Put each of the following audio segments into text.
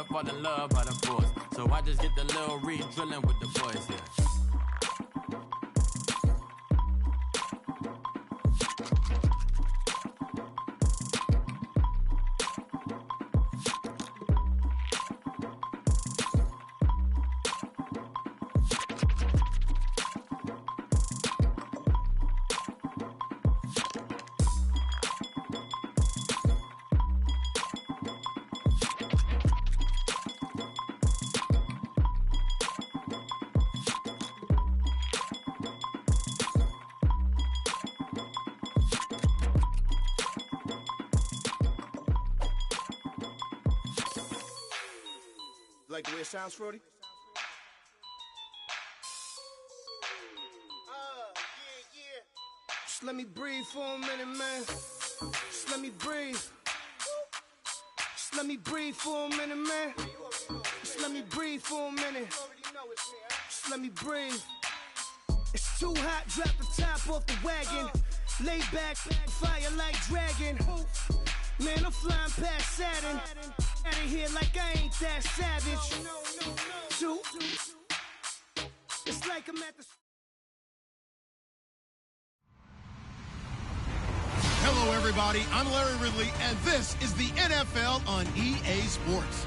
to fall in love by the force. So I just get the little re-drilling with the boys, yeah. Like the way it sounds, Frody? Yeah. Just let me breathe for a minute, man. Just let me breathe. Just let me breathe for a minute, man. Just let me breathe for a minute. Just let me breathe. It's too hot, drop the top off the wagon. Lay back, fire like dragon. Man, I'm flying past Saturn. Out of here like I ain't that savage. Two. It's like I'm at the... Hello, everybody. I'm Larry Ridley, and this is the NFL on EA Sports.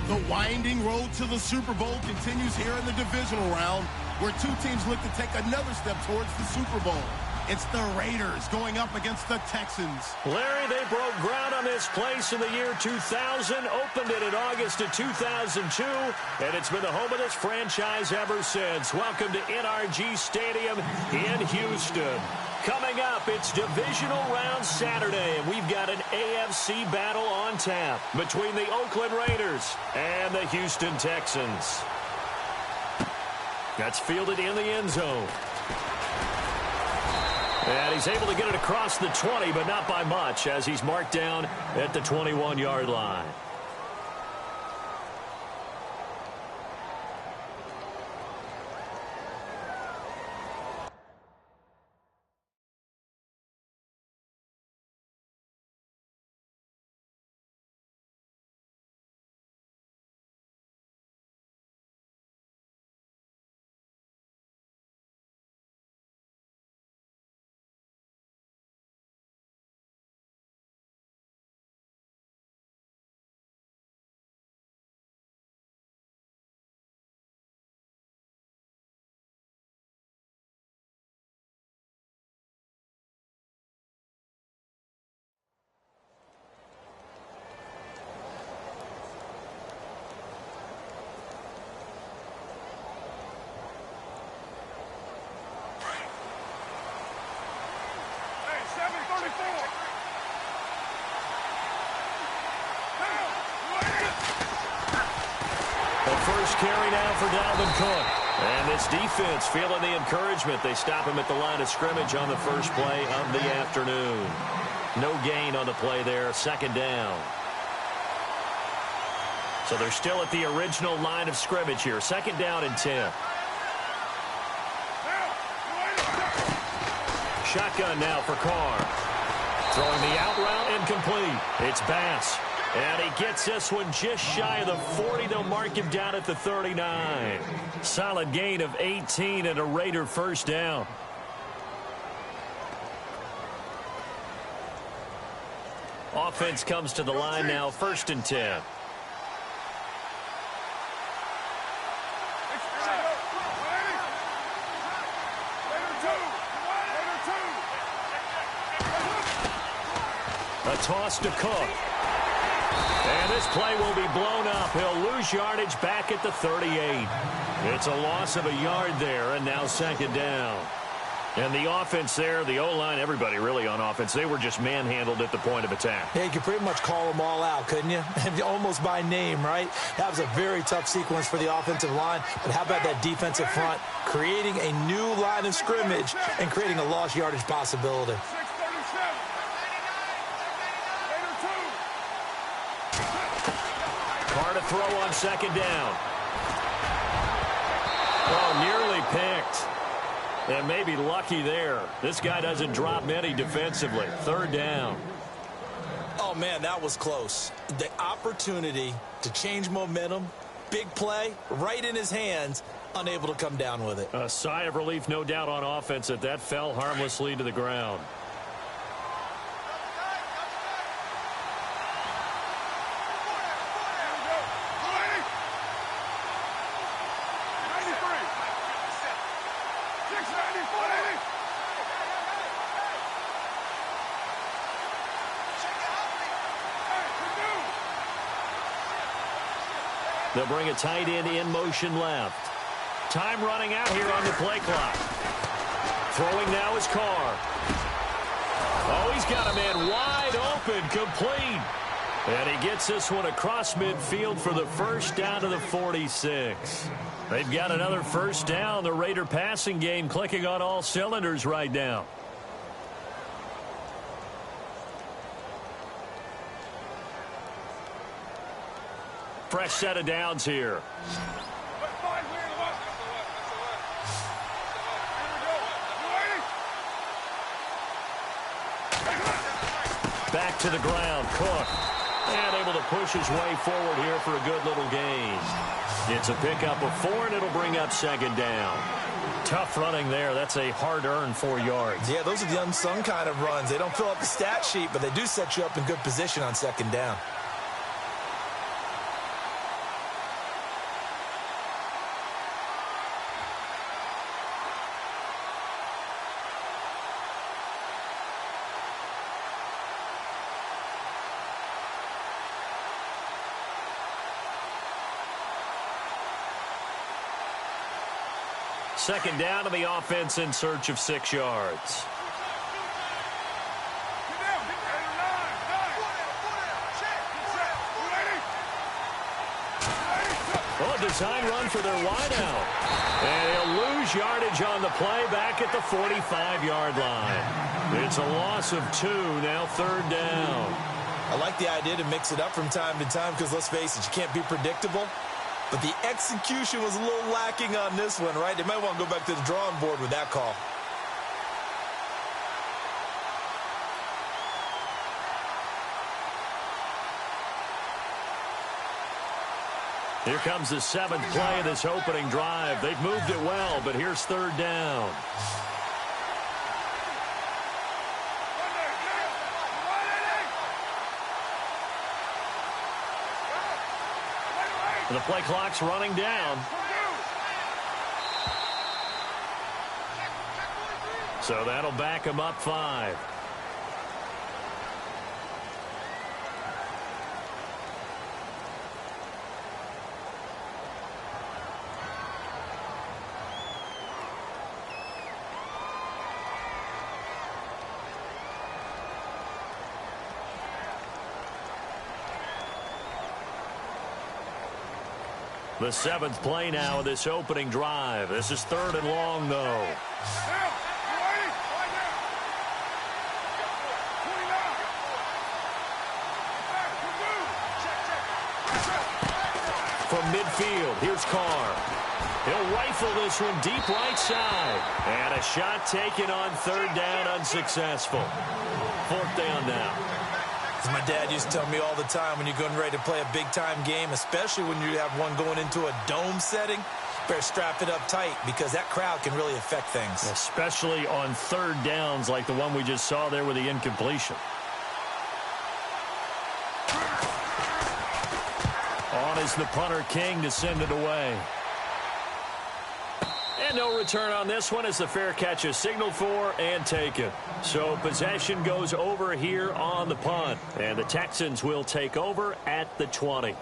The winding road to the Super Bowl continues here in the divisional round, where two teams look to take another step towards the Super Bowl. It's the Raiders going up against the Texans. Larry, they broke ground on this place in the year 2000, opened it in August of 2002, and it's been the home of this franchise ever since. Welcome to NRG Stadium in Houston. Coming up, it's divisional round Saturday, and we've got an AFC battle on tap between the Oakland Raiders and the Houston Texans. That's fielded in the end zone. And he's able to get it across the 20, but not by much, as he's marked down at the 21-yard line. First carry now for Dalvin Cook. And this defense feeling the encouragement. They stop him at the line of scrimmage on the first play of the afternoon. No gain on the play there. Second down. So they're still at the original line of scrimmage here. Second down and 10. Shotgun now for Carr. Throwing the out route incomplete. It's Bass. And he gets this one just shy of the 40. They'll mark him down at the 39. Solid gain of 18 and a Raider first down. Offense comes to the line now, first and 10. A toss to Cook. And this play will be blown up. He'll lose yardage back at the 38. It's a loss of a yard there, and now second down. And the offense there, the O-line, everybody really on offense, they were just manhandled at the point of attack. Yeah, you could pretty much call them all out, couldn't you? Almost by name, right? That was a very tough sequence for the offensive line. But how about that defensive front creating a new line of scrimmage and creating a lost yardage possibility? Carr to throw on second down. Oh, nearly picked. And maybe lucky there. This guy doesn't drop many defensively. Third down. Oh, Oh, man, that was close. The opportunity to change momentum, big play, right in his hands, unable to come down with it. A sigh of relief, no doubt, on offense that fell harmlessly to the ground. They'll bring a tight end in motion left. Time running out here on the play clock. Throwing now is Carr. Oh, he's got a man wide open, complete. And he gets this one across midfield for the first down to the 46. They've got another first down. The Raider passing game clicking on all cylinders right now. Fresh set of downs here. Back to the ground, Cook. And able to push his way forward here for a good little gain. It's a pickup of 4, and it'll bring up second down. Tough running there. That's a hard-earned 4 yards. Yeah, those are the unsung kind of runs. They don't fill up the stat sheet, but they do set you up in good position on second down. Second down to the offense in search of 6 yards. Oh, a design run for their wideout. And he'll lose yardage on the play back at the 45-yard line. It's a loss of 2, now third down. I like the idea to mix it up from time to time because, let's face it, you can't be predictable. But the execution was a little lacking on this one, right? They might want to go back to the drawing board with that call. Here comes the 7th play of this opening drive. They've moved it well, but here's third down. The play clock's running down. So that'll back him up 5. The 7th play now of this opening drive. This is third and long, though. From midfield, here's Carr. He'll rifle this one deep right side. And a shot taken on third down, unsuccessful. Fourth down now. As my dad used to tell me all the time, when you're getting ready to play a big-time game, especially when you have one going into a dome setting, better strap it up tight because that crowd can really affect things. Especially on third downs like the one we just saw there with the incompletion. On is the punter, King, to send it away. And no return on this one as the fair catch is signaled for and taken. So possession goes over here on the punt. And the Texans will take over at the 20.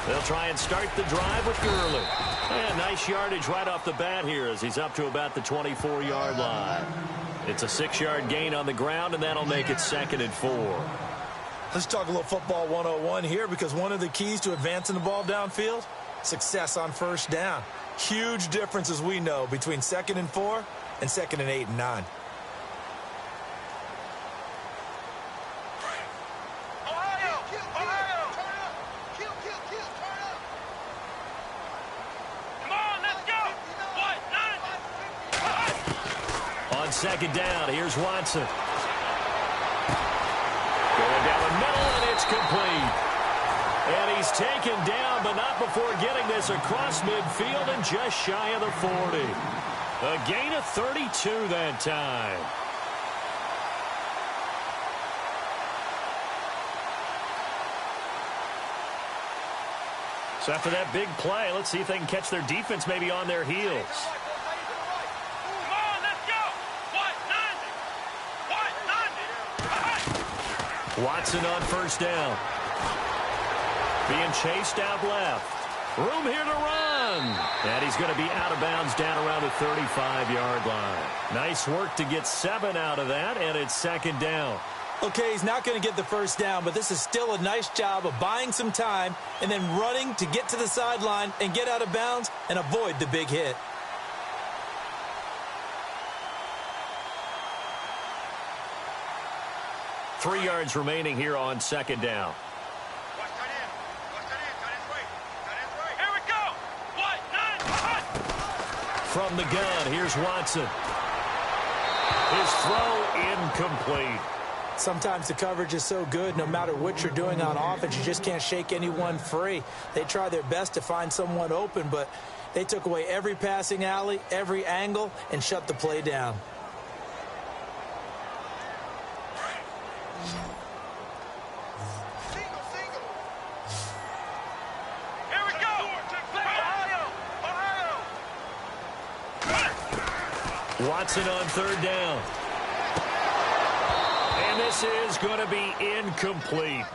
They'll try and start the drive with Gurley. And nice yardage right off the bat here as he's up to about the 24-yard line. It's a 6-yard gain on the ground, and that'll make it 2nd and 4. Let's talk a little football 101 here because one of the keys to advancing the ball downfield, success on first down. Huge difference, as we know, between 2nd and 4 and 2nd and 8 and 9. on second down. Here's Watson. Going down the middle, and it's complete. And he's taken down, but not before getting this across midfield and just shy of the 40. A gain of 32 that time. So after that big play, let's see if they can catch their defense maybe on their heels. Come on, let's go. Watson on first down. Being chased out left. Room here to run. And he's going to be out of bounds down around the 35-yard line. Nice work to get 7 out of that, and it's second down. Okay, he's not going to get the first down, but this is still a nice job of buying some time and then running to get to the sideline and get out of bounds and avoid the big hit. Three yards remaining here on second down. Here we go. From the gun, here's Watson. His throw incomplete. Sometimes the coverage is so good, no matter what you're doing on offense, you just can't shake anyone free. They try their best to find someone open, but they took away every passing alley, every angle, and shut the play down. Here we go. Ohio. Watson on third down. And this is going to be incomplete.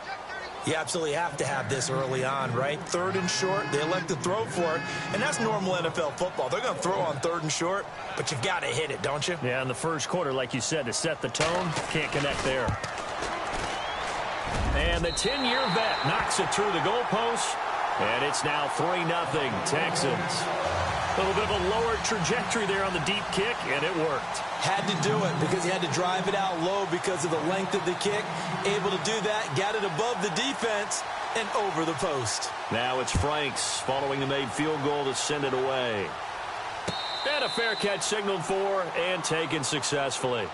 You absolutely have to have this early on, right? Third and short, they elect to throw for it, and that's normal NFL football. They're going to throw on third and short, but you've got to hit it, don't you? Yeah, in the first quarter, like you said, to set the tone, can't connect there. And the 10-year vet knocks it through the goalpost, and it's now 3-0 Texans. A little bit of a lower trajectory there on the deep kick, and it worked. Had to do it because he had to drive it out low because of the length of the kick. Able to do that, got it above the defense, and over the post. Now it's Franks following the made field goal to send it away. And a fair catch signaled for and taken successfully.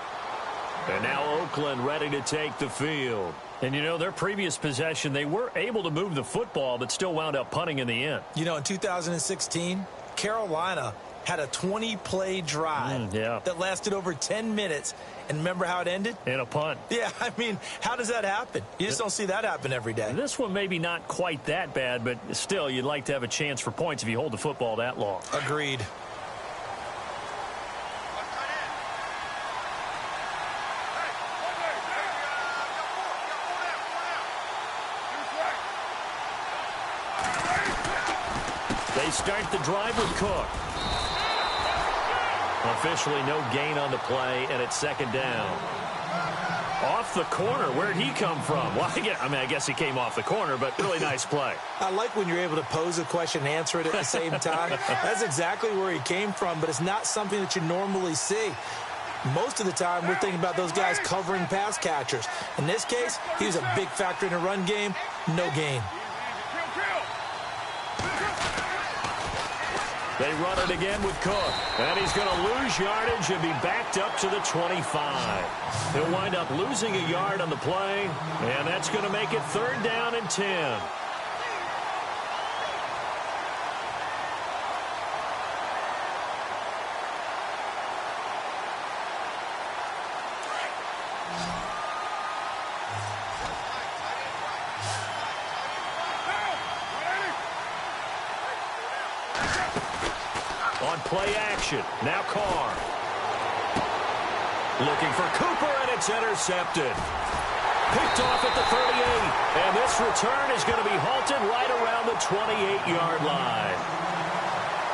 And now Oakland ready to take the field. And, you know, their previous possession, they were able to move the football but still wound up punting in the end. You know, in 2016, Carolina had a 20-play drive that lasted over 10 minutes. And remember how it ended? In a punt. Yeah, I mean, how does that happen? You just don't see that happen every day. This one maybe not quite that bad, but still, you'd like to have a chance for points if you hold the football that long. Agreed. They start the drive with Cook. Officially no gain on the play, and it's second down. Off the corner. Where'd he come from? Well, I guess he came off the corner, but really nice play. I like when you're able to pose a question and answer it at the same time. That's exactly where he came from, but it's not something that you normally see. Most of the time, we're thinking about those guys covering pass catchers. In this case, he was a big factor in the run game. No gain. They run it again with Cook. And he's going to lose yardage and be backed up to the 25. He'll wind up losing a yard on the play, and that's going to make it third down and 10. On play action, now Carr. Looking for Cooper, and it's intercepted. Picked off at the 38, and this return is going to be halted right around the 28-yard line.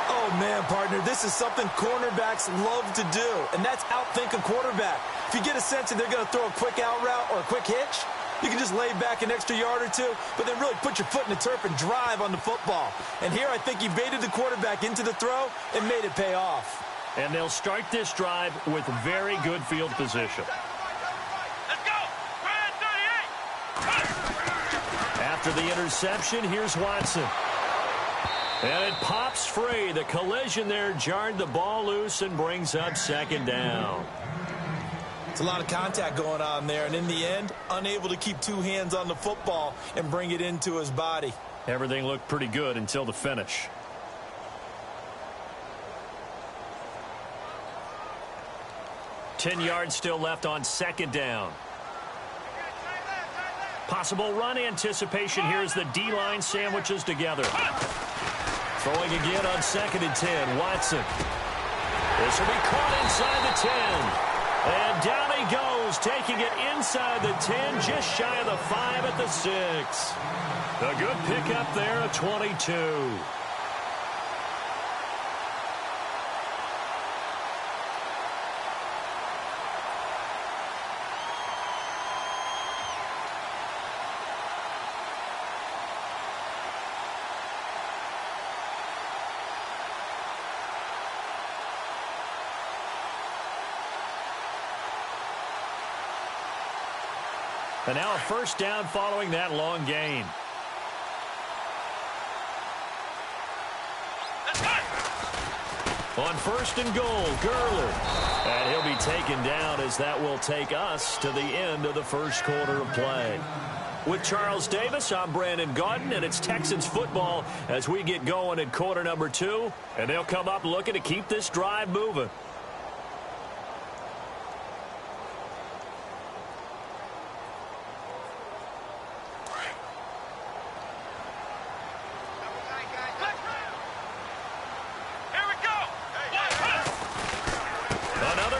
Oh, man, partner, this is something cornerbacks love to do, and that's outthink a quarterback. If you get a sense that they're going to throw a quick out route or a quick hitch, you can just lay back an extra yard or two, but then really put your foot in the turf and drive on the football. And here I think he baited the quarterback into the throw and made it pay off. And they'll start this drive with very good field position. Let's go. Ryan 38. After the interception, here's Watson. And it pops free. The collision there jarred the ball loose and brings up second down. It's a lot of contact going on there, and in the end, unable to keep two hands on the football and bring it into his body. Everything looked pretty good until the finish. $10 still left on second down. Possible run anticipation here as the D-line sandwiches together. Throwing again on 2nd and 10. Watson. This will be caught inside the 10. And down he goes, taking it inside the 10, just shy of the 5 at the 6. A good pickup there at 22. And now a first down following that long gain. On 1st and goal, Gurley. And he'll be taken down as that will take us to the end of the first quarter of play. With Charles Davis, I'm Brandon Gaudin, and it's Texans football as we get going in quarter number 2. And they'll come up looking to keep this drive moving.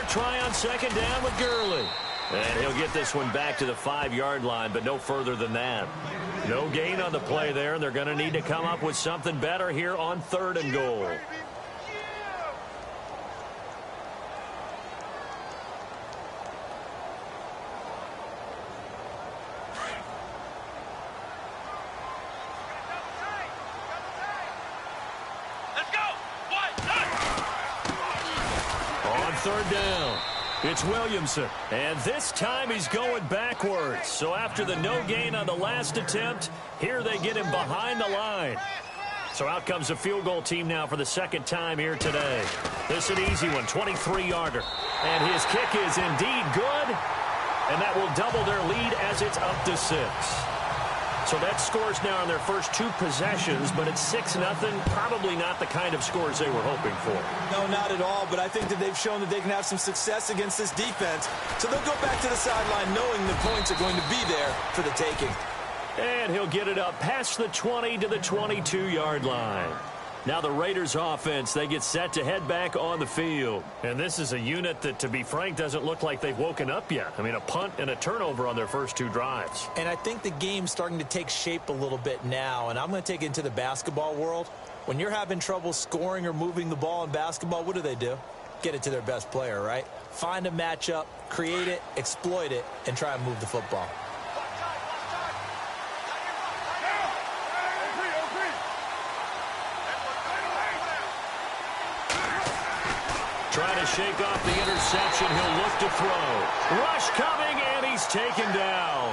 Try on 2nd down with Gurley. And he'll get this one back to the 5-yard line, but no further than that. No gain on the play there, and they're going to need to come up with something better here on 3rd and goal. On 3rd down, it's Williamson. And this time he's going backwards. So after the no gain on the last attempt, here they get him behind the line. So out comes the field goal team now for the 2nd time here today. This is an easy one, 23-yarder. And his kick is indeed good. And that will double their lead as it's up to 6. So that scores now on their first 2 possessions, but it's 6-0. Probably not the kind of scores they were hoping for. No, not at all, but I think that they've shown that they can have some success against this defense. So they'll go back to the sideline knowing the points are going to be there for the taking. And he'll get it up past the 20 to the 22-yard line. Now the Raiders offense, they get set to head back on the field. And this is a unit that, to be frank, doesn't look like they've woken up yet. I mean, a punt and a turnover on their first 2 drives. And I think the game's starting to take shape a little bit now. And I'm going to take it into the basketball world. When you're having trouble scoring or moving the ball in basketball, what do? Get it to their best player, right? Find a matchup, create it, exploit it, and try and move the football. Trying to shake off the interception. He'll look to throw. Rush coming, and he's taken down.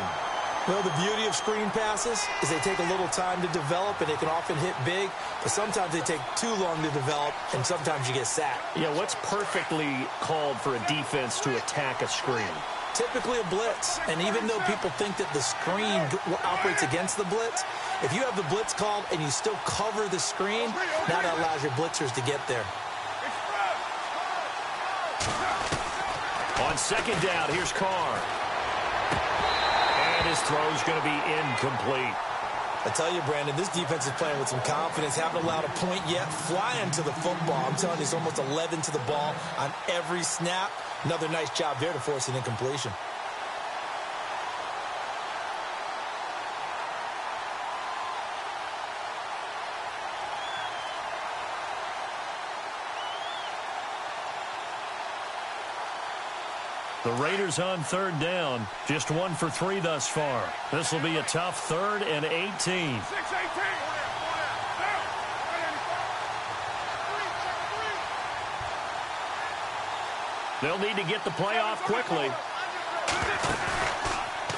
Well, the beauty of screen passes is they take a little time to develop, and they can often hit big, but sometimes they take too long to develop, and sometimes you get sacked. Yeah, what's perfectly called for a defense to attack a screen? Typically a blitz, and even though people think that the screen operates against the blitz, if you have the blitz called and you still cover the screen, now that allows your blitzers to get there. On 2nd down, here's Carr. And his throw's going to be incomplete. I tell you, Brandon, this defense is playing with some confidence. Haven't allowed a point yet. Flying to the football. I'm telling you, it's almost 11 to the ball on every snap. Another nice job there to force an incompletion. The Raiders on 3rd down, just 1 for 3 thus far. This will be a tough 3rd and 18. They'll need to get the play off quickly.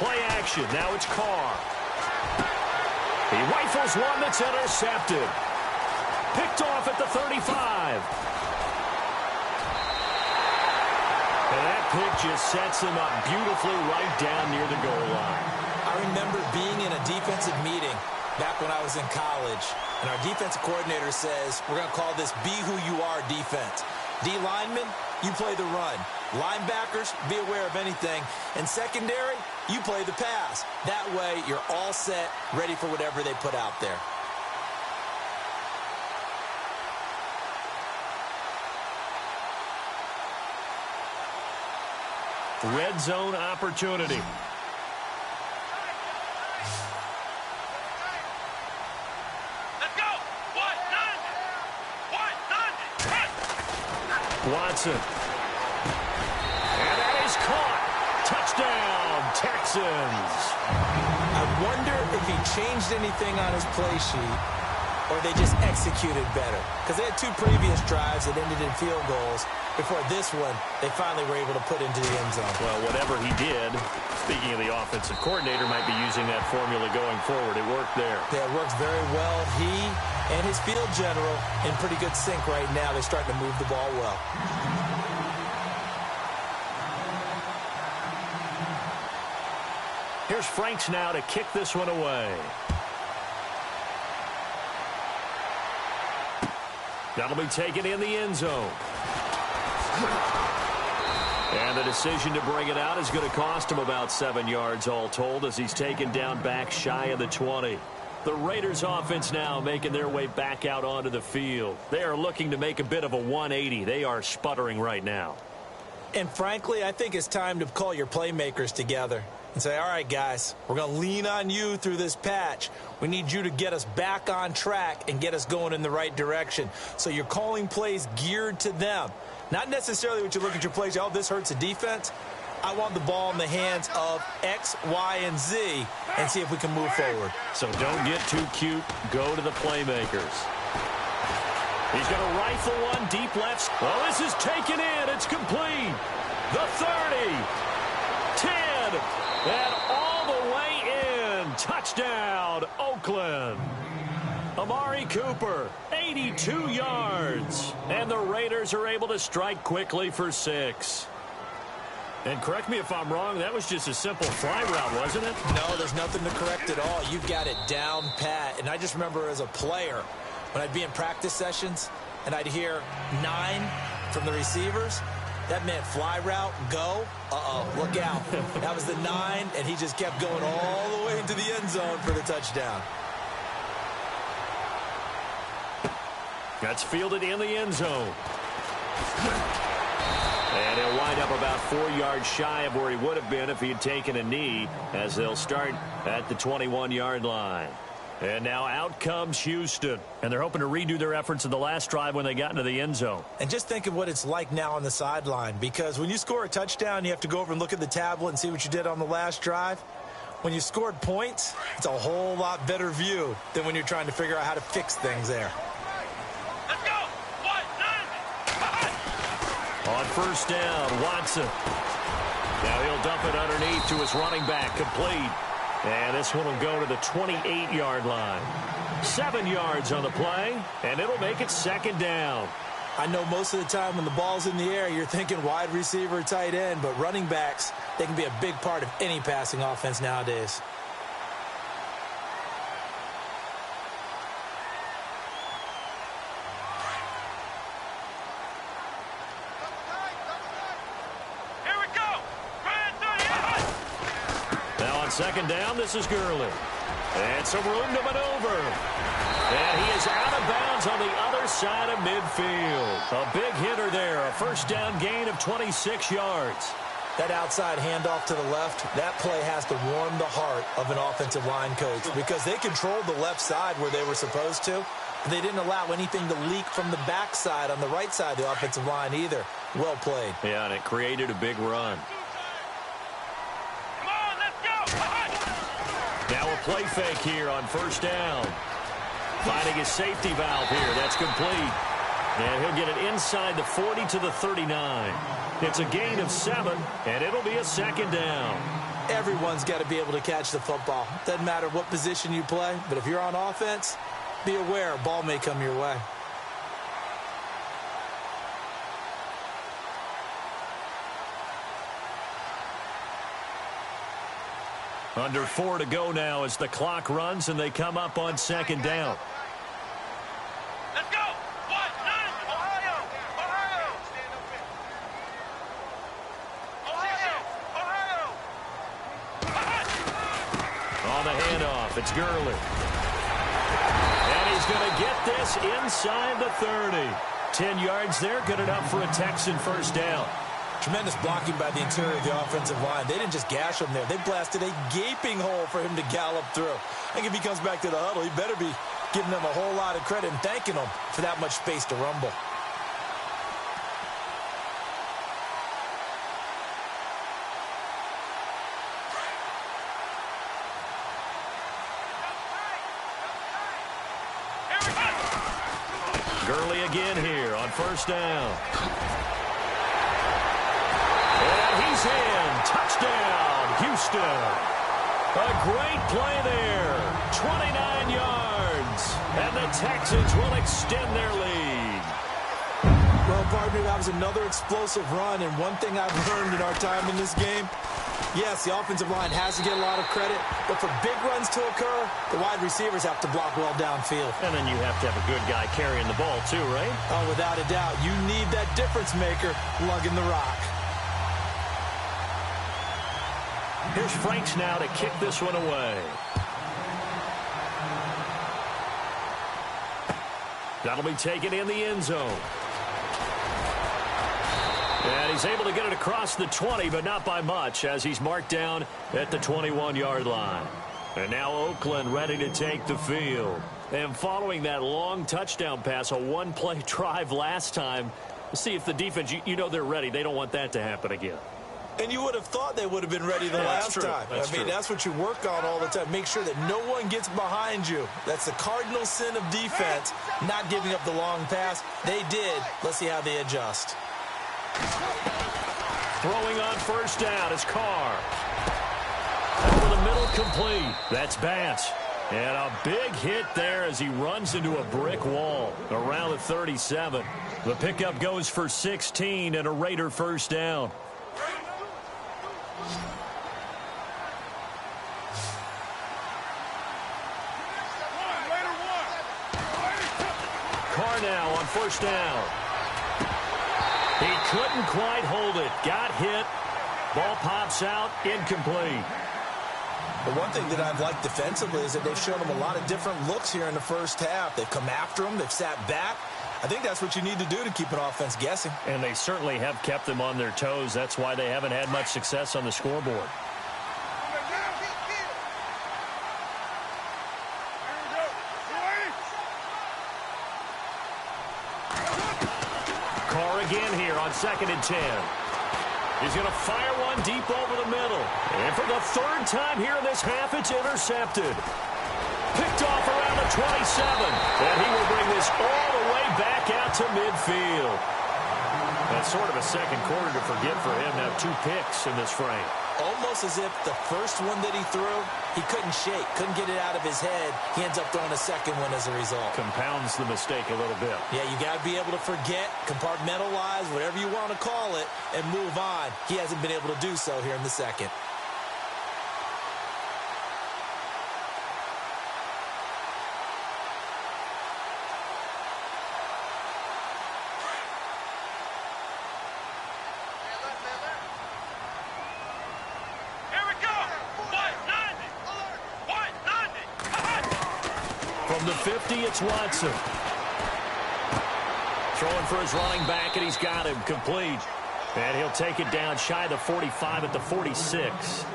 Play action, now it's Carr. He rifles one that's intercepted. Picked off at the 35. And that pick just sets him up beautifully right down near the goal line. I remember being in a defensive meeting back when I was in college, and our defensive coordinator says, we're going to call this be who you are defense. D linemen, you play the run. Linebackers, be aware of anything. And secondary, you play the pass. That way, you're all set, ready for whatever they put out there. Red zone opportunity. Let's go. 190. Watson. And that is caught. Touchdown, Texans. I wonder if he changed anything on his play sheet or they just executed better. Because they had 2 previous drives that ended in field goals. Before this one, they finally were able to put into the end zone. Well, whatever he did, speaking of the offensive coordinator, might be using that formula going forward. It worked there. Yeah, it works very well. He and his field general in pretty good sync right now. They're starting to move the ball well. Here's Franks now to kick this one away. That'll be taken in the end zone. And the decision to bring it out is going to cost him about 7 yards all told as he's taken down back shy of the 20. The Raiders offense now making their way back out onto the field. They are looking to make a bit of a 180. They are sputtering right now. And frankly, I think it's time to call your playmakers together and say, all right, guys, we're going to lean on you through this patch. We need you to get us back on track and get us going in the right direction. So you're calling plays geared to them. Not necessarily what you look at your plays, oh, this hurts the defense. I want the ball in the hands of X, Y, and Z and see if we can move forward. So don't get too cute. Go to the playmakers. He's going to rifle one deep left. Well, this is taken in. It's complete. The 30. 10. And all the way in. Touchdown, Oakland. Amari Cooper, 82 yards. And the Raiders are able to strike quickly for 6. And correct me if I'm wrong, that was just a simple fly route, wasn't it? No, there's nothing to correct at all. You've got it down pat. And I just remember as a player, when I'd be in practice sessions and I'd hear 9 from the receivers, that meant fly route, go, look out. That was the 9, and he just kept going all the way into the end zone for the touchdown. That's fielded in the end zone. And he'll wind up about 4 yards shy of where he would have been if he had taken a knee, as they'll start at the 21-yard line. And now out comes Houston. And they're hoping to redo their efforts in the last drive when they got into the end zone. And just think of what it's like now on the sideline, because when you score a touchdown, you have to go over and look at the tablet and see what you did on the last drive. When you scored points, it's a whole lot better view than when you're trying to figure out how to fix things there. Let's go. 190. On first down, Watson. Now he'll dump it underneath to his running back, complete. And this one will go to the 28-yard line. 7 yards on the play, and it'll make it second down. I know most of the time when the ball's in the air, you're thinking wide receiver, tight end, but running backs, they can be a big part of any passing offense nowadays. Second down, this is Gurley. And some room to maneuver. And he is out of bounds on the other side of midfield. A big hitter there, a first down gain of 26 yards. That outside handoff to the left, that play has to warm the heart of an offensive line coach because they controlled the left side where they were supposed to. But they didn't allow anything to leak from the backside on the right side of the offensive line either. Well played. Yeah, and it created a big run. Now a play fake here on first down. Finding his safety valve here. That's complete. And he'll get it inside the 40 to the 39. It's a gain of 7, and it'll be a second down. Everyone's got to be able to catch the football. Doesn't matter what position you play, but if you're on offense, be aware a ball may come your way. Under 4 to go now as the clock runs and they come up on second down. Let's go. What? Nine. Ohio. Ohio. Ohio. On the handoff, it's Gurley. And he's going to get this inside the 30. 10 yards there, good enough for a Texan first down. Tremendous blocking by the interior of the offensive line. They didn't just gash him there. They blasted a gaping hole for him to gallop through. I think if he comes back to the huddle, he better be giving them a whole lot of credit and thanking them for that much space to rumble. Gurley again here on first down. And he's in. Touchdown, Houston. A great play there. 29 yards. And the Texans will extend their lead. Well, partner, that was another explosive run. And one thing I've learned in our time in this game, yes, the offensive line has to get a lot of credit, but for big runs to occur, the wide receivers have to block well downfield. And then you have to have a good guy carrying the ball too, right? Oh, without a doubt. You need that difference maker lugging the rock. Here's Franks now to kick this one away. That'll be taken in the end zone. And he's able to get it across the 20, but not by much, as he's marked down at the 21-yard line. And now Oakland ready to take the field. And following that long touchdown pass, a one-play drive last time, see if the defense, you know they're ready. They don't want that to happen again. And you would have thought they would have been ready the last time. That's what you work on all the time. Make sure that no one gets behind you. That's the cardinal sin of defense, not giving up the long pass. They did. Let's see how they adjust. Throwing on first down is Carr. Over the middle, complete. That's Bance. And a big hit there as he runs into a brick wall around the 37. The pickup goes for 16 and a Raider first down. Carr now on first down. He couldn't quite hold it. Got hit. Ball pops out. Incomplete. The one thing that I've liked defensively is that they've shown him a lot of different looks here in the first half. They've come after him. They've sat back. I think that's what you need to do to keep an offense guessing. And they certainly have kept them on their toes. That's why they haven't had much success on the scoreboard. Carr again here on 2nd and 10. He's going to fire one deep over the middle. And for the third time here in this half, it's intercepted. Picked off around the 27. And he will bring this all the way back out to midfield. That's sort of a second quarter to forget for him. Now 2 picks in this frame. Almost as if the first one that he threw, he couldn't shake, couldn't get it out of his head. He ends up throwing a second one as a result. Compounds the mistake a little bit. Yeah, you got to be able to forget, compartmentalize, whatever you want to call it, and move on. He hasn't been able to do so here in the second. From the 50, it's Watson. Throwing for his running back, and he's got him complete. And he'll take it down shy of the 45 at the 46.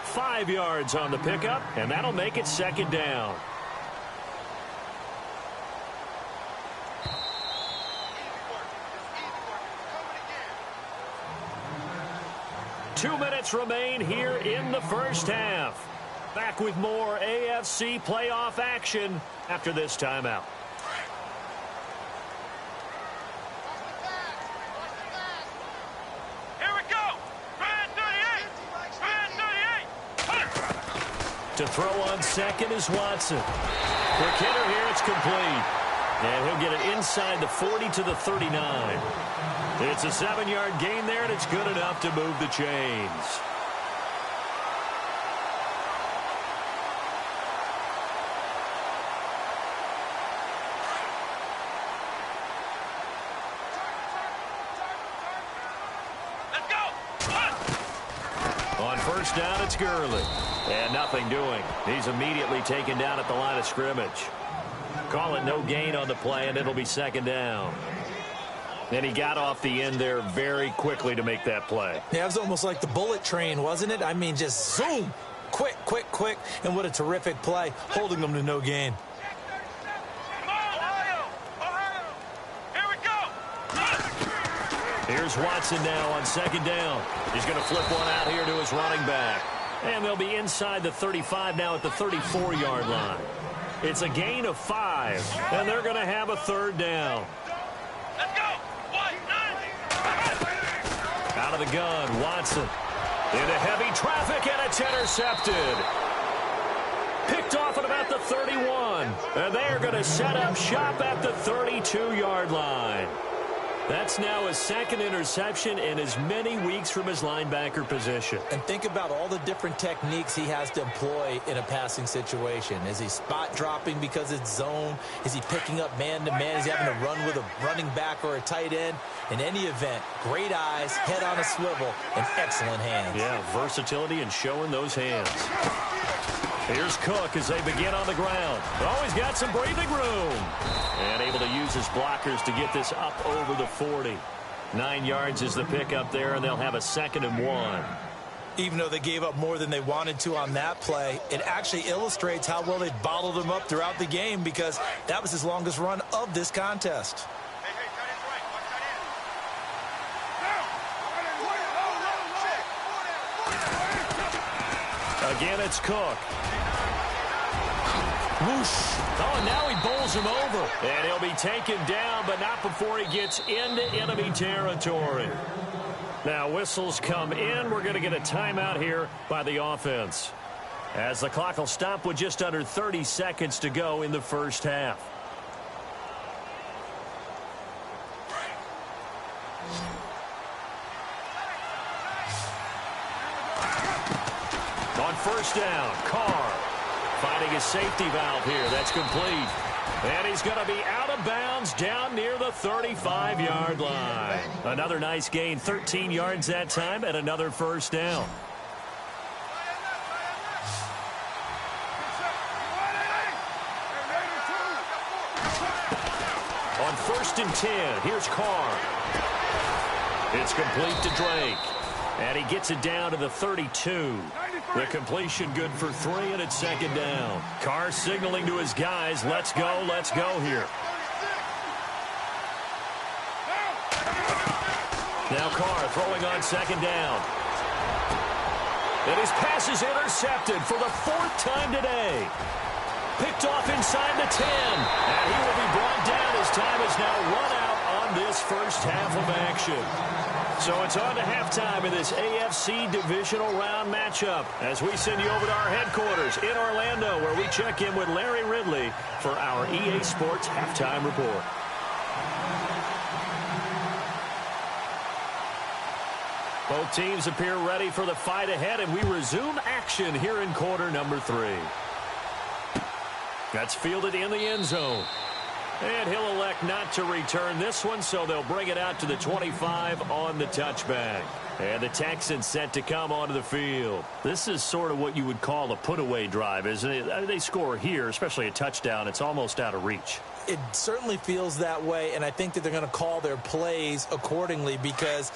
5 yards on the pickup, and that'll make it second down. Two minutes remain here in the first half. Back with more AFC playoff action after this timeout. Here we go. Brand 38. To throw on second is Watson. Quick hitter here, it's complete. And he'll get it inside the 40 to the 39. It's a 7-yard gain there, and it's good enough to move the chains. first down, it's Gurley. And nothing doing. He's immediately taken down at the line of scrimmage. Call it no gain on the play, and it'll be second down. And he got off the end there very quickly to make that play. Yeah, it was almost like the bullet train, wasn't it? I mean, just zoom. Quick, quick, quick. And what a terrific play, holding them to no gain. Here's Watson now on second down. He's going to flip one out here to his running back. And they'll be inside the 35 now at the 34-yard line. It's a gain of 5, and they're going to have a third down. Let's go. 1, 9. Out of the gun, Watson. Into heavy traffic, and it's intercepted. Picked off at about the 31. And they are going to set up shop at the 32-yard line. That's now his second interception in as many weeks from his linebacker position. And think about all the different techniques he has to employ in a passing situation. Is he spot dropping because it's zone? Is he picking up man-to-man? Is he having to run with a running back or a tight end? In any event, great eyes, head on a swivel, and excellent hands. Yeah, versatility and showing those hands. Here's Cook as they begin on the ground. Oh, he's got some breathing room. And able to use his blockers to get this up over the 40. 9 yards is the pickup there, and they'll have a 2nd and 1. Even though they gave up more than they wanted to on that play, it actually illustrates how well they bottled him up throughout the game, because that was his longest run of this contest. Again, it's Cook. Whoosh. Oh, and now he bowls him over. And he'll be taken down, but not before he gets into enemy territory. Now, whistles come in. We're going to get a timeout here by the offense, as the clock will stop with just under 30 seconds to go in the first half. On first down, Carr finding his safety valve here. That's complete. And he's going to be out of bounds down near the 35-yard line. Another nice gain, 13 yards that time, and another first down. On 1st and 10, here's Carr. It's complete to Drake. And he gets it down to the 32. The completion good for 3, and it's 2nd down. Carr signaling to his guys, let's go here. Now Carr throwing on 2nd down. And his pass is intercepted for the 4th time today. Picked off inside the 10. And he will be brought down. His time is now run out on this first half of action. So it's on to halftime in this AFC divisional round matchup as we send you over to our headquarters in Orlando, where we check in with Larry Ridley for our EA Sports Halftime Report. Both teams appear ready for the fight ahead, and we resume action here in quarter number 3. That's fielded in the end zone. And he'll elect not to return this one, so they'll bring it out to the 25 on the touchback. And the Texans set to come onto the field. This is sort of what you would call a put-away drive, isn't it? They score here, especially a touchdown. It's almost out of reach. It certainly feels that way, and I think that they're going to call their plays accordingly, because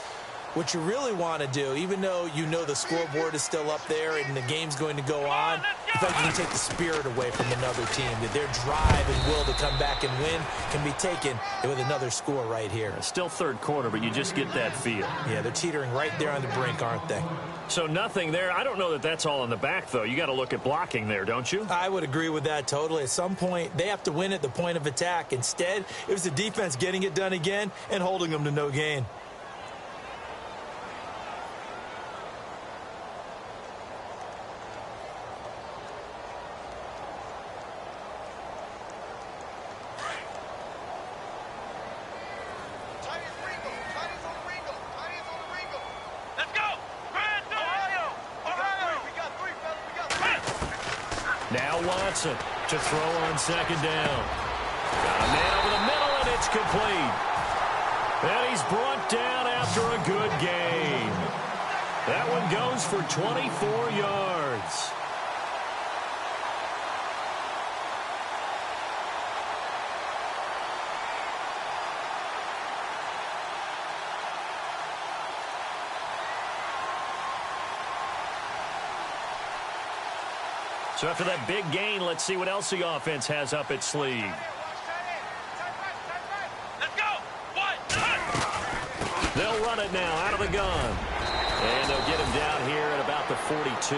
what you really want to do, even though you know the scoreboard is still up there and the game's going to go on, I think you can take the spirit away from another team. That their drive and will to come back and win can be taken with another score right here. It's still third quarter, but you just get that feel. Yeah, they're teetering right there on the brink, aren't they? So nothing there. I don't know that that's all in the back, though. You got to look at blocking there, don't you? I would agree with that totally. At some point, they have to win at the point of attack. Instead, it was the defense getting it done again and holding them to no gain. Watson to throw on 2nd down. Got a man over the middle, and it's complete. And he's brought down after a good game. That one goes for 24 yards. So after that big gain, let's see what else the offense has up its sleeve. Let's go. What? They'll run it now out of the gun. And they'll get him down here at about the 42.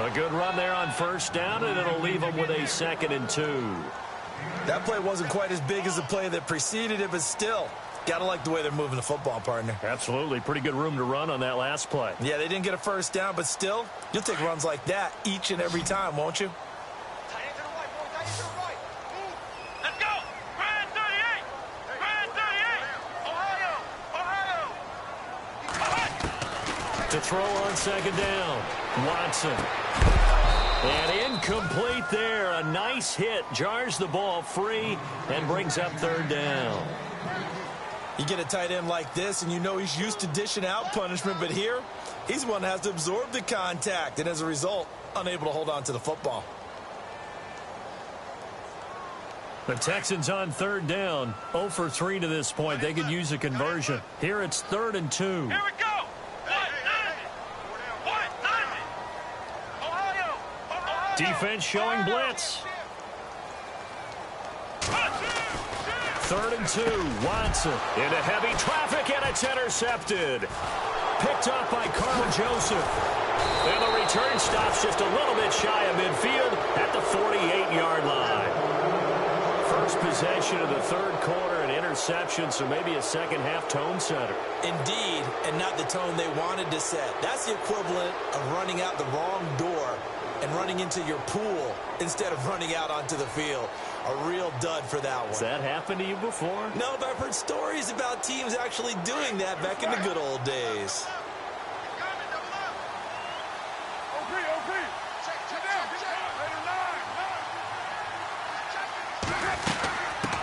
A good run there on first down, and it'll leave them with a 2nd and 2. That play wasn't quite as big as the play that preceded it, but still, gotta like the way they're moving the football, partner. Absolutely. Pretty good room to run on that last play. Yeah, they didn't get a first down, but still, you'll take runs like that each and every time, won't you? Let's go. Brand 38. Brand 38. Ohio. To throw on 2nd down. Watson. And incomplete there. A nice hit. Jars the ball free and brings up 3rd down. You get a tight end like this, and you know he's used to dishing out punishment, but here, he's the one that has to absorb the contact, and as a result, unable to hold on to the football. The Texans on 3rd down. 0 for 3 to this point. They could use a conversion. Here it's 3rd and 2. Here we go. Ohio. Defense showing blitz. 3rd and 2. Watson into heavy traffic, and it's intercepted. Picked up by Carl Joseph. And the return stops just a little bit shy of midfield at the 48-yard line. First possession of the 3rd quarter, an interception, so maybe a second-half tone setter. Indeed, and not the tone they wanted to set. That's the equivalent of running out the wrong door and running into your pool instead of running out onto the field. A real dud for that one. Has that happened to you before? No, but I've heard stories about teams actually doing that back in the good old days.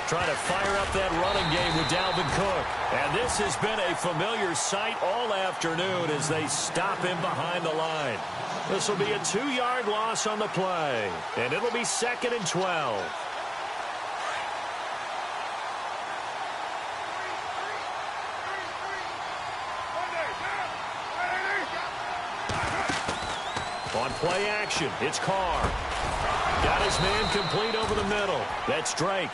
Trying to fire up that running game with Dalvin Cook. And this has been a familiar sight all afternoon as they stop him behind the line. This will be a 2-yard loss on the play. And it'll be 2nd and 12. On play action, it's Carr. Got his man complete over the middle. That's Drake.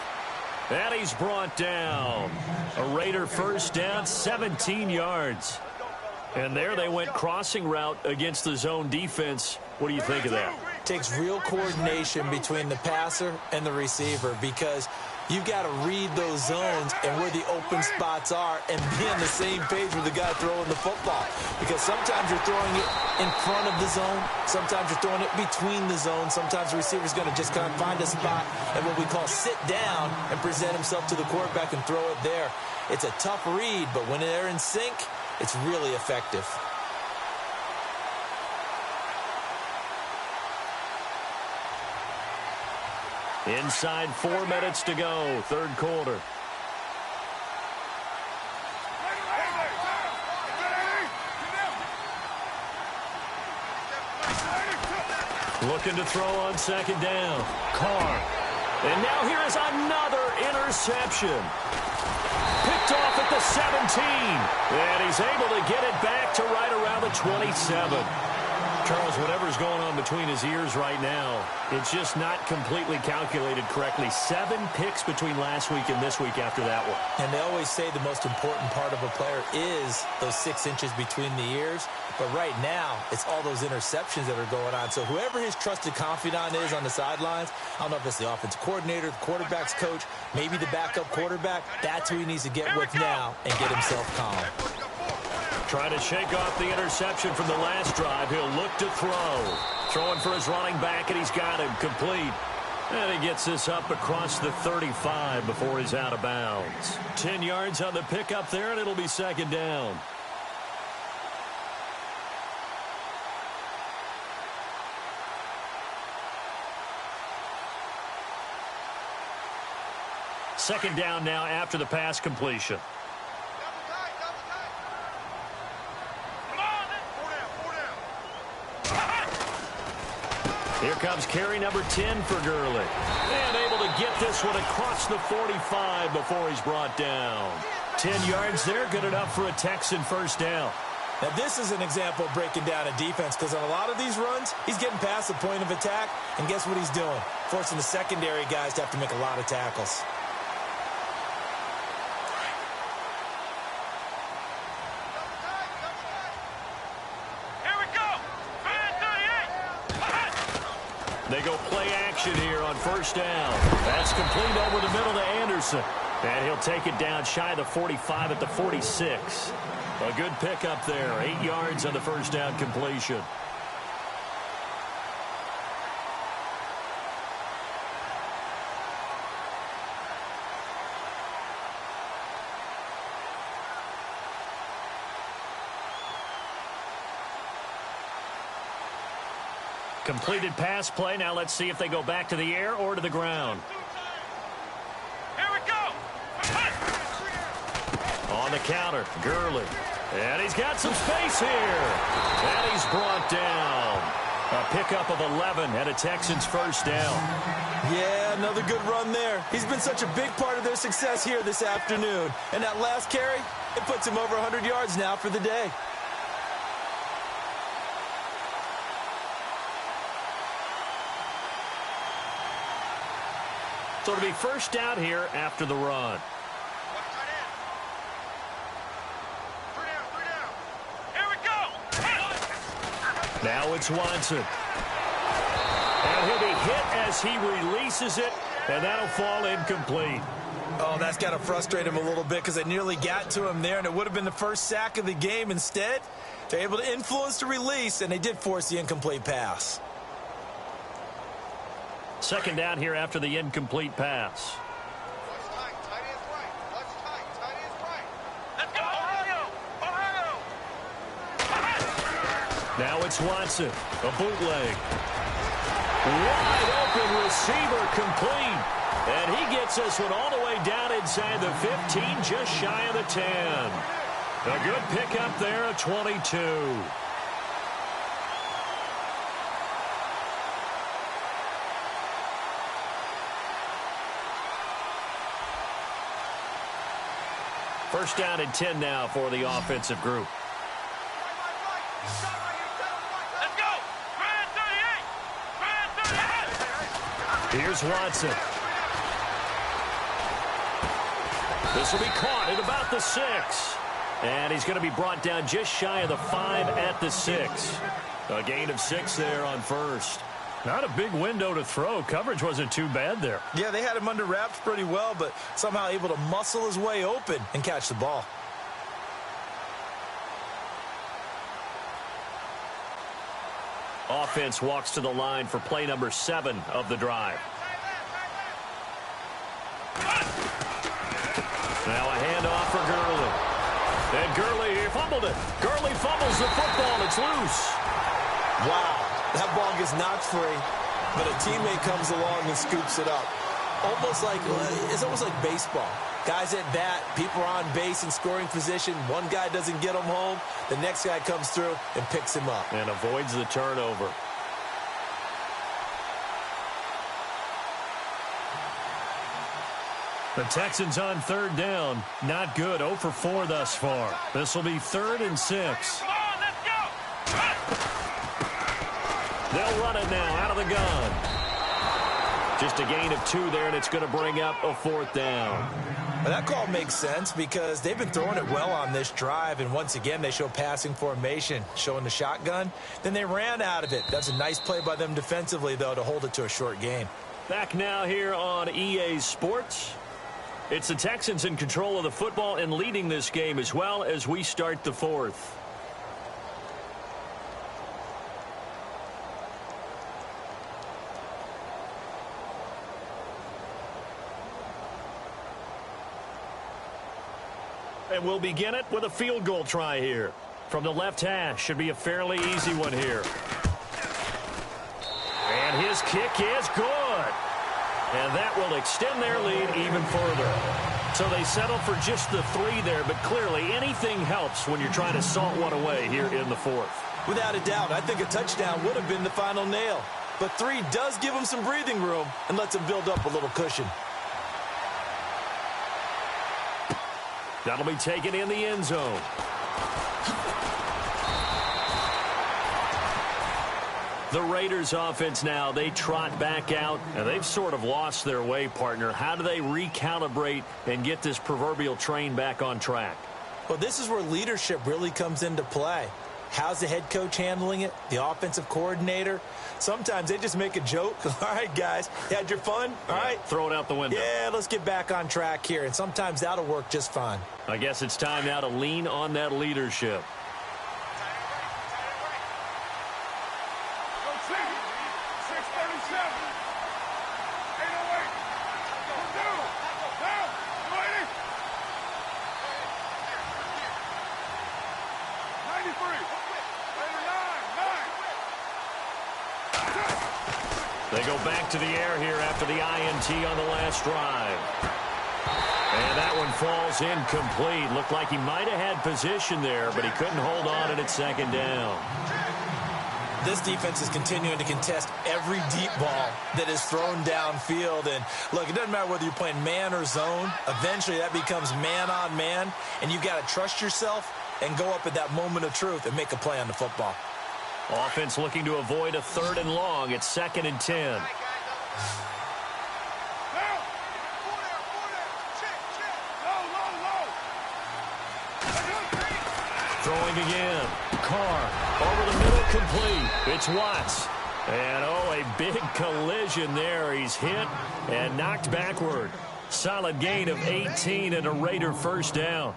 And he's brought down. A Raider first down, 17 yards. And there they went crossing route against the zone defense. What do you think of that? Takes real coordination between the passer and the receiver because you've got to read those zones and where the open spots are and be on the same page with the guy throwing the football. Because sometimes you're throwing it in front of the zone. Sometimes you're throwing it between the zones. Sometimes the receiver's going to just kind of find a spot and what we call sit down and present himself to the quarterback and throw it there. It's a tough read, but when they're in sync, it's really effective. Inside 4 minutes to go, 3rd quarter. Looking to throw on 2nd down. Carr. And now here is another interception. Picked off at the 17. And he's able to get it back to right around the 27. Charles, whatever's going on between his ears right now, it's just not completely calculated correctly. 7 picks between last week and this week after that one. And they always say the most important part of a player is those 6 inches between the ears. But right now, it's all those interceptions that are going on. So whoever his trusted confidant is on the sidelines, I don't know if it's the offensive coordinator, the quarterback's coach, maybe the backup quarterback, that's who he needs to get with now and get himself calm. Trying to shake off the interception from the last drive. He'll look to throw. Throwing for his running back, and he's got him complete. And he gets this up across the 35 before he's out of bounds. 10 yards on the pickup there, and it'll be 2nd down. Second down now after the pass completion. Here comes carry number 10 for Gurley. And able to get this one across the 45 before he's brought down. 10 yards there, good enough for a Texan first down. Now, this is an example of breaking down a defense because on a lot of these runs, he's getting past the point of attack, and guess what he's doing? Forcing the secondary guys to have to make a lot of tackles. Here we go. They go play action here on first down. That's complete over the middle to Anderson. And he'll take it down shy of the 45 at the 46. A good pickup there. 8 yards on the first down completion. Completed pass play. Now let's see if they go back to the air or to the ground. Here we go. On the counter, Gurley. And he's got some space here. And he's brought down. A pickup of 11 and a Texans first down. Yeah, another good run there. He's been such a big part of their success here this afternoon. And that last carry, it puts him over 100 yards now for the day. So it'll be first down here after the run. Here we go. Now it's Watson. And he'll be hit as he releases it, and that'll fall incomplete. Oh, that's got to frustrate him a little bit because they nearly got to him there, and it would have been the first sack of the game. Instead, they're able to influence the release, and they did force the incomplete pass. Second down here after the incomplete pass. Let's go. Ohio. Now it's Watson. A bootleg. Wide open receiver complete. And he gets this one all the way down inside the 15, just shy of the 10. A good pickup there at 22. First down and 10 now for the offensive group. Let's go. 38. Here's Watson. This will be caught at about the 6. And he's going to be brought down just shy of the 5 at the 6. A gain of 6 there on first. Not a big window to throw. Coverage wasn't too bad there. Yeah, they had him under wraps pretty well, but somehow able to muscle his way open and catch the ball. Offense walks to the line for play number 7 of the drive. Now a handoff for Gurley. And Gurley fumbled it. Gurley fumbles the football. It's loose. Wow, that ball gets knocked free, but a teammate comes along and scoops it up. It's almost like baseball. Guys at bat, people are on base in scoring position. One guy doesn't get him home. The next guy comes through and picks him up. And avoids the turnover. The Texans on third down. Not good. 0 for 4 thus far. This will be 3rd and 6. Come on, let's go. They'll run it now out of the gun. Just a gain of 2 there, and it's going to bring up a 4th down. Well, that call makes sense because they've been throwing it well on this drive, and once again they show passing formation, showing the shotgun. Then they ran out of it. That's a nice play by them defensively, though, to hold it to a short gain. Back now here on EA Sports. It's the Texans in control of the football and leading this game as well as we start the 4th. And we'll begin it with a field goal try here. From the left hash, should be a fairly easy one here. And his kick is good. And that will extend their lead even further. So they settle for just the 3 there, but clearly anything helps when you're trying to salt one away here in the 4th. Without a doubt, I think a touchdown would have been the final nail. but 3 does give him some breathing room and lets him build up a little cushion. That'll be taken in the end zone. The Raiders offense now, they trot back out, and they've sort of lost their way, partner. How do they recalibrate and get this proverbial train back on track? Well, this is where leadership really comes into play. How's the head coach handling it? The offensive coordinator? Sometimes they just make a joke. All right, guys, you had your fun? All right. Throw it out the window. Yeah, let's get back on track here, and sometimes that'll work just fine. I guess it's time now to lean on that leadership. They go back to the air here after the INT on the last drive. And that one falls incomplete. Looked like he might have had position there, but he couldn't hold on at its second down. This defense is continuing to contest every deep ball that is thrown downfield. And, look, it doesn't matter whether you're playing man or zone. Eventually, that becomes man on man, and you've got to trust yourself and go up at that moment of truth and make a play on the football. Offense looking to avoid a 3rd and long. It's 2nd and 10. Throwing again. Carr over the middle, complete. It's Watts. And, a big collision there. He's hit and knocked backward. Solid gain of 18 and a Raider first down.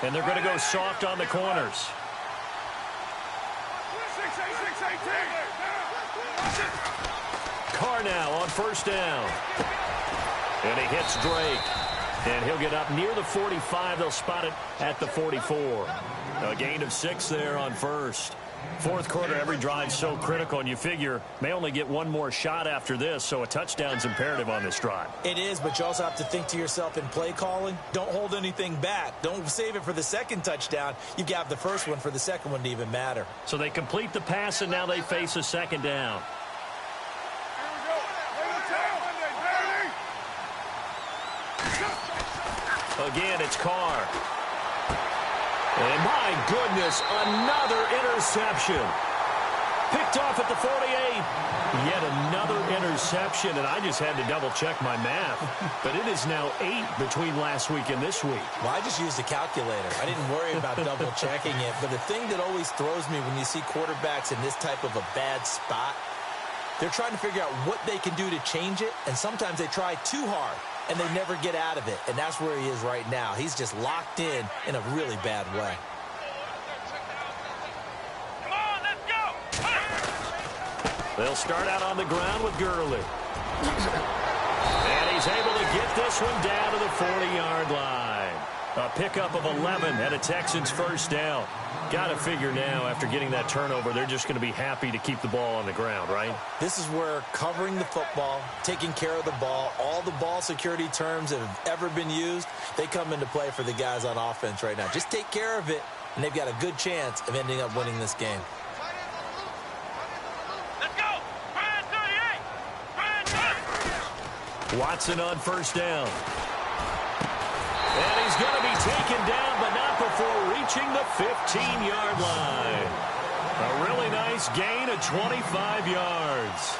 And they're going to go soft on the corners. Carr now on first down. And he hits Drake. And he'll get up near the 45. They'll spot it at the 44. A gain of 6 there on first. Fourth quarter, every drive so critical, and you figure may only get one more shot after this, so a touchdown's imperative on this drive. It is, but you also have to think to yourself in play calling, don't hold anything back. Don't save it for the second touchdown. You got the first one for the second one to even matter. So they complete the pass, and now they face a second down. Again, it's Carr. And my goodness, another interception. Picked off at the 48. Yet another interception, and I just had to double-check my math. But it is now 8 between last week and this week. Well, I just used a calculator. I didn't worry about double-checking it. But the thing that always throws me when you see quarterbacks in this type of a bad spot, they're trying to figure out what they can do to change it, and sometimes they try too hard, and they never get out of it. And that's where he is right now. He's just locked in a really bad way. Come on, let's go! They'll start out on the ground with Gurley. And he's able to get this one down to the 40-yard line. A pickup of 11 and a Texans first down. Got to figure now, after getting that turnover, they're just going to be happy to keep the ball on the ground, right? This is where covering the football, taking care of the ball, all the ball security terms that have ever been used, they come into play for the guys on offense right now. Just take care of it, and they've got a good chance of ending up winning this game. Let's go! Brian 38! Brian 38! Watson on first down. And he's going to be taken down, but not before reaching the 15-yard line. A really nice gain of 25 yards.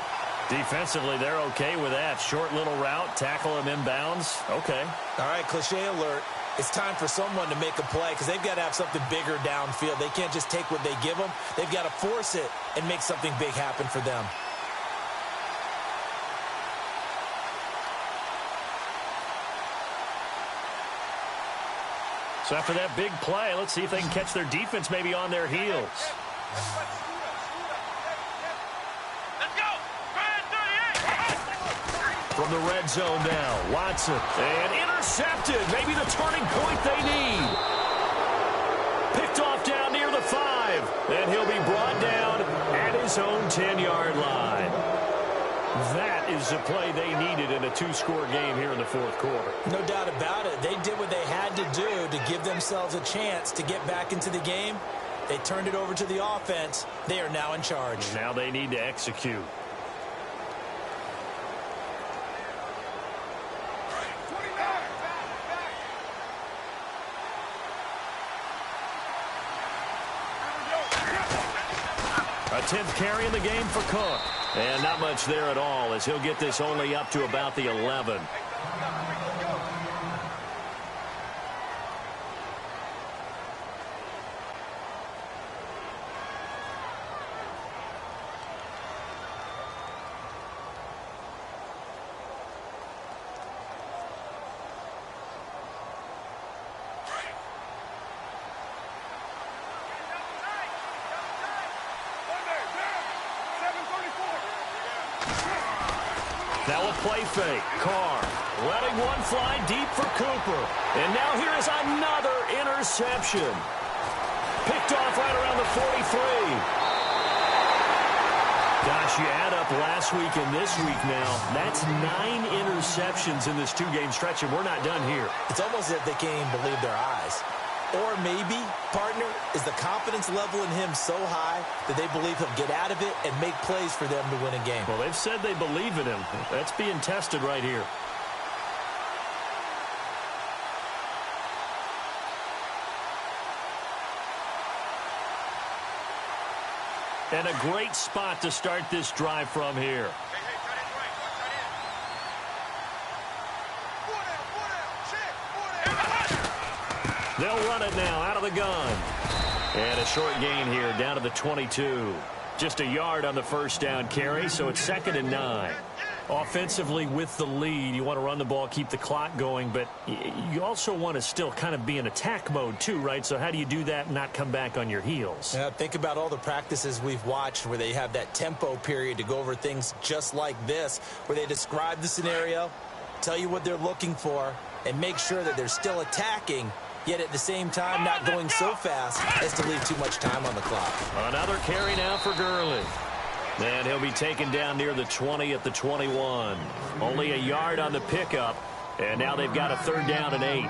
Defensively, they're okay with that. Short little route, tackle him inbounds. Okay. All right, cliche alert. It's time for someone to make a play because they've got to have something bigger downfield. They can't just take what they give them. They've got to force it and make something big happen for them. So after that big play, let's see if they can catch their defense maybe on their heels. Let's go! Brian 38! From the red zone now, Watson. And intercepted. Maybe the turning point they need. Picked off down near the 5. And he'll be brought down at his own 10-yard line. That is was the play they needed in a two-score game here in the fourth quarter. No doubt about it. They did what they had to do to give themselves a chance to get back into the game. They turned it over to the offense. They are now in charge. Now they need to execute. A 10th carry in the game for Cook. And not much there at all, as he'll get this only up to about the 11. Now a play fake. Carr letting one fly deep for Cooper. And now here is another interception. Picked off right around the 43. Gosh, you add up last week and this week now. That's 9 interceptions in this two-game stretch, and we're not done here. It's almost as if they can't even believe their eyes. Or maybe, partner, is the confidence level in him so high that they believe he'll get out of it and make plays for them to win a game. Well, they've said they believe in him. That's being tested right here. And a great spot to start this drive from here. They'll run it now out of the gun. And a short gain here down to the 22. Just a yard on the first down carry, so it's 2nd and 9. Offensively with the lead, you want to run the ball, keep the clock going, but you also want to still kind of be in attack mode too, right? So how do you do that and not come back on your heels? Yeah, think about all the practices we've watched where they have that tempo period to go over things just like this, where they describe the scenario, tell you what they're looking for, and make sure that they're still attacking, yet at the same time not going so fast as to leave too much time on the clock. Another carry now for Gurley. And he'll be taken down near the 20 at the 21. Only a yard on the pickup, and now they've got a 3rd down and 8.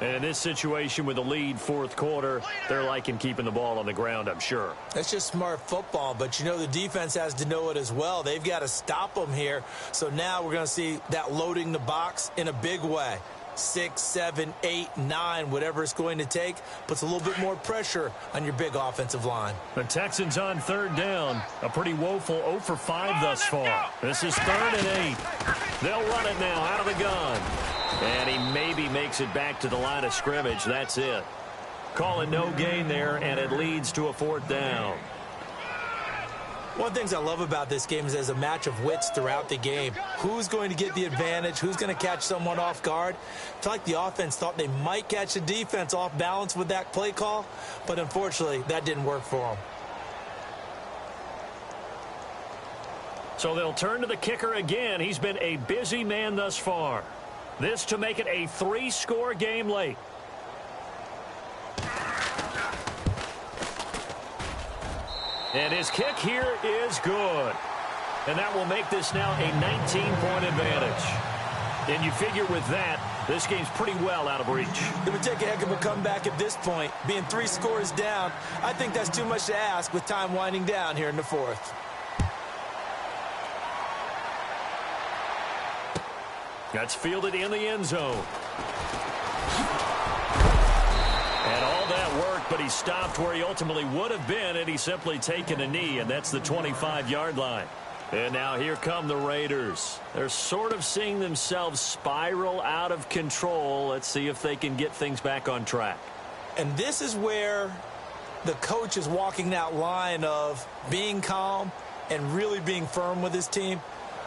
And in this situation with the lead, fourth quarter, they're liking keeping the ball on the ground, I'm sure. That's just smart football, but you know the defense has to know it as well. They've got to stop them here. So now we're going to see that loading the box in a big way. 6, 7, 8, 9, whatever it's going to take, puts a little bit more pressure on your big offensive line. The Texans on 3rd down. A pretty woeful 0 for 5 thus far. This is 3rd and 8. They'll run it now out of the gun. And he maybe makes it back to the line of scrimmage. That's it. Call it no gain there, and it leads to a 4th down. One of the things I love about this game is there's a match of wits throughout the game. Who's going to get the advantage? Who's going to catch someone off guard? I feel like the offense thought they might catch the defense off balance with that play call, but unfortunately, that didn't work for them. So they'll turn to the kicker again. He's been a busy man thus far. This to make it a 3-score game late. And his kick here is good. And that will make this now a 19-point advantage. And you figure with that, this game's pretty well out of reach. It would take a heck of a comeback at this point. Being 3 scores down, I think that's too much to ask with time winding down here in the 4th. That's fielded in the end zone. And all that work, but he stopped where he ultimately would have been, and he's simply taken a knee, and that's the 25-yard line. And now here come the Raiders. They're sort of seeing themselves spiral out of control. Let's see if they can get things back on track. And this is where the coach is walking that line of being calm and really being firm with his team.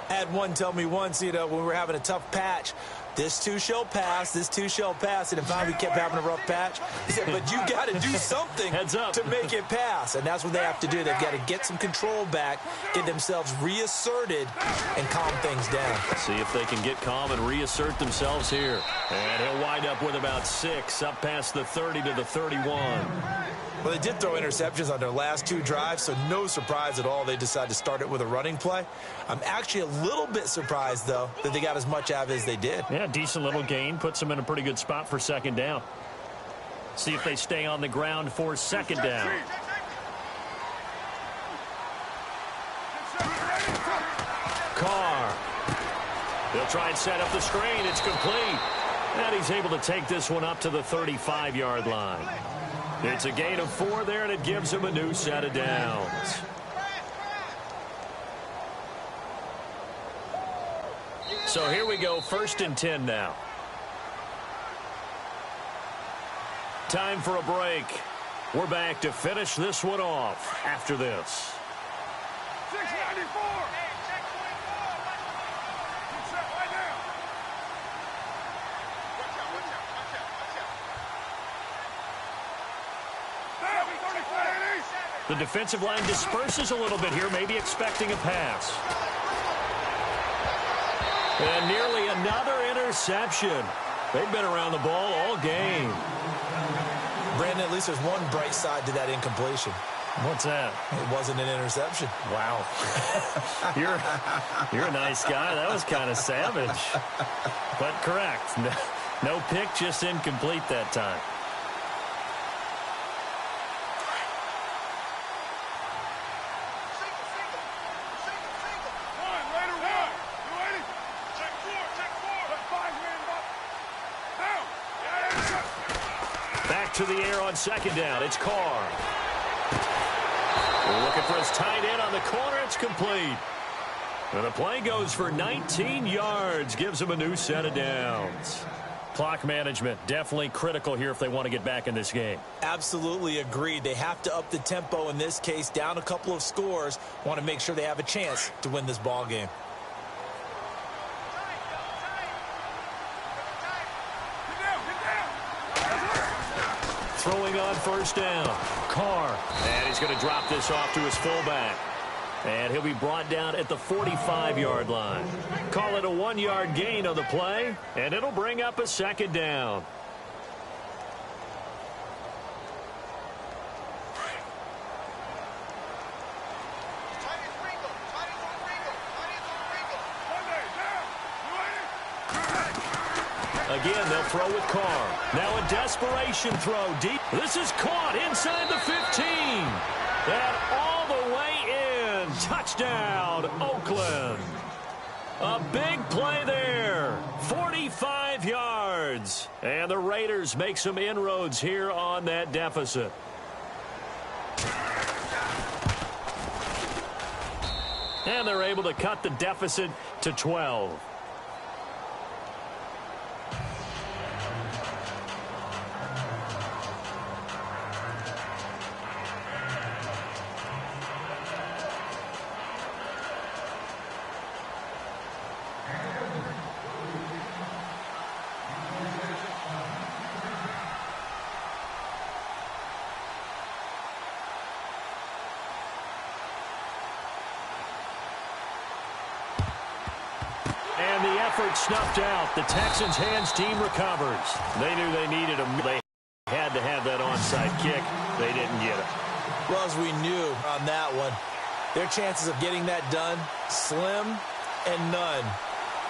I had one tell me once, when we were having a tough patch, this too shall pass, this too shall pass. And if finally we kept having a rough patch, he said, but you got to do something to make it pass. And that's what they have to do. They've got to get some control back, get themselves reasserted, and calm things down. See if they can get calm and reassert themselves here. And he'll wind up with about 6, up past the 30 to the 31. Well, they did throw interceptions on their last 2 drives, so no surprise at all they decided to start it with a running play. I'm actually a little bit surprised, though, that they got as much out of it as they did. Yeah, decent little gain. Puts them in a pretty good spot for second down. See if they stay on the ground for second down. Carr. They'll try and set up the screen. It's complete. And he's able to take this one up to the 35-yard line. It's a gain of 4 there, and it gives him a new set of downs. So here we go, 1st and 10 now. Time for a break. We're back to finish this one off after this. 694. The defensive line disperses a little bit here, maybe expecting a pass. And nearly another interception. They've been around the ball all game. Brandon, at least there's one bright side to that incompletion. What's that? It wasn't an interception. Wow. You're a nice guy. That was kind of savage. But correct. No pick, just incomplete that time. To the air on second down. It's Carr. We're looking for his tight end on the corner. It's complete. And the play goes for 19 yards. Gives him a new set of downs. Clock management definitely critical here if they want to get back in this game. Absolutely agreed. They have to up the tempo in this case. Down a couple of scores. Want to make sure they have a chance to win this ball game. Throwing on 1st down. Carr. And he's going to drop this off to his fullback. And he'll be brought down at the 45-yard line. Call it a 1-yard gain on the play, and it'll bring up a second down. Again, they'll throw with Carr. Now a desperation throw deep. This is caught inside the 15. And all the way in. Touchdown, Oakland. A big play there. 45 yards. And the Raiders make some inroads here on that deficit. And they're able to cut the deficit to 12. And the effort snuffed out. The Texans' hands team recovers. They knew they needed him. They had to have that onside kick. They didn't get it. Well, as we knew on that one, their chances of getting that done, slim and none.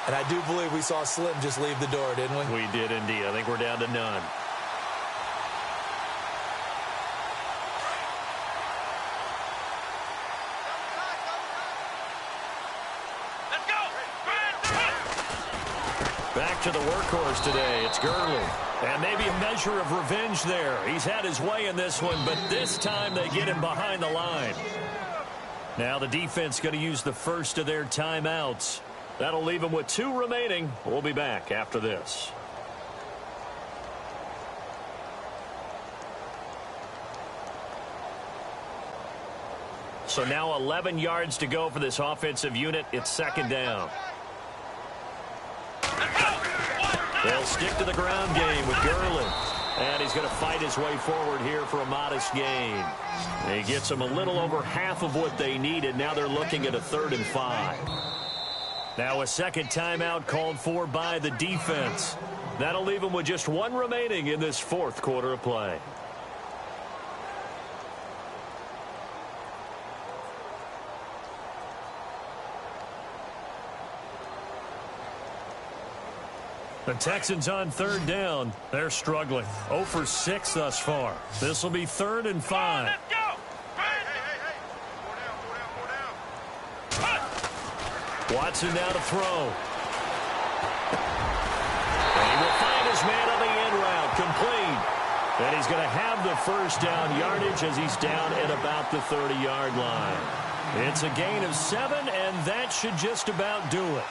And I do believe we saw Slim just leave the door, didn't we? We did indeed. I think we're down to none. Back to the workhorse today. It's Gurley. And maybe a measure of revenge there. He's had his way in this one, but this time they get him behind the line. Now the defense going to use the first of their timeouts. That'll leave them with 2 remaining. We'll be back after this. So now 11 yards to go for this offensive unit. It's second down. Let's go. 1, They'll stick to the ground game with Gurley. And he's going to fight his way forward here for a modest gain. He gets them a little over half of what they needed. Now they're looking at a 3rd and 5. Now a second timeout called for by the defense. That'll leave them with just 1 remaining in this 4th quarter of play. The Texans on 3rd down. They're struggling. 0 for 6 thus far. This will be 3rd and 5. Let's go. Watson now to throw. And he will find his man on the end route. Complete. And he's going to have the first down yardage as he's down at about the 30-yard line. It's a gain of 7, and that should just about do it.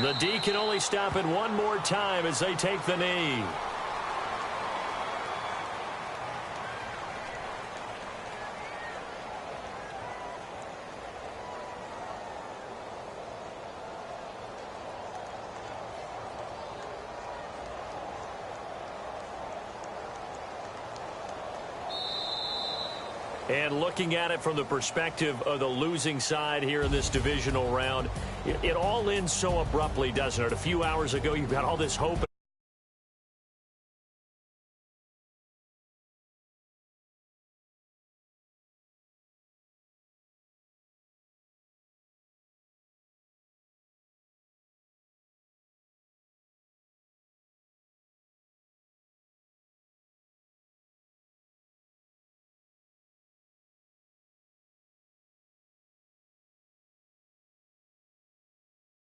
The D can only stop it one more time as they take the knee. And looking at it from the perspective of the losing side here in this divisional round, it all ends so abruptly, doesn't it? A few hours ago, you've got all this hope.